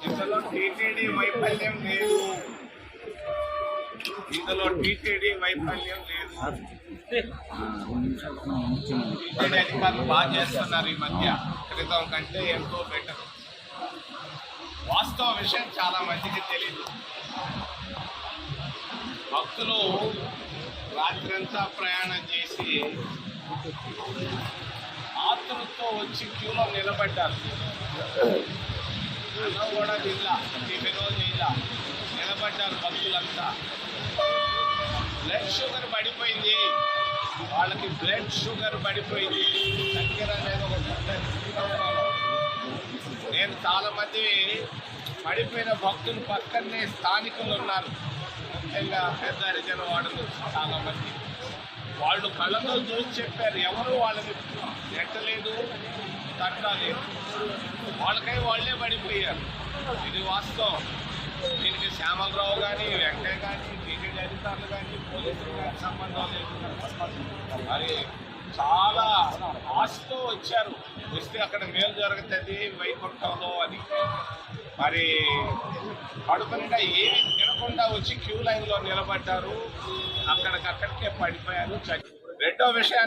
ఇందులో టీటీడీ వైఫల్యం లేదు, ఇందులో టీటీడీ వైఫల్యం లేదు. టీటీడీ అధికారులు బాగా చేస్తున్నారు ఈ మధ్య, క్రితం కంటే ఎంతో బెటర్. వాస్తవ విషయం చాలా మందికి తెలీదు. భక్తులు రాత్రంతా ప్రయాణం చేసి ఆతులతో వచ్చి క్యూలో నిలబడ్డారు. కూడా జిల్లా వినోద్ జిల్లా నిలబడ్డారు భక్తులంతా. బ్లడ్ షుగర్ పడిపోయింది వాళ్ళకి, బ్లడ్ షుగర్ పడిపోయింది. చక్కెర అనేది ఒక నేను చాలా మంది పడిపోయిన భక్తులు పక్కనే స్థానికులు ఉన్నారు, ముఖ్యంగా పెద్ద హరిజన వాడలు చాలా మంది. వాళ్ళు కళ్ళతో చూసి చెప్పారు, ఎవరు వాళ్ళని నెట్టలేదు, తట్టలేదు, వాళ్ళకై వాళ్ళే పడిపోయారు. ఇది వాస్తవం. దీనికి శ్యామలరావు కానీ, వెంకయ్య కానీ, టీటీడీ అధికారులు కానీ, పోలీసులు కానీ సంబంధం లేదు. మరి చాలా ఆశతో వచ్చారు, వస్తే అక్కడ మేలు జరుగుతుంది వైకుంఠంలో అని. మరి కడుపు నిండా ఏమి తినకుండా వచ్చి క్యూ లైన్లో నిలబడ్డారు, అక్కడికక్కడికే పడిపోయారు. రెండో విషయాన్ని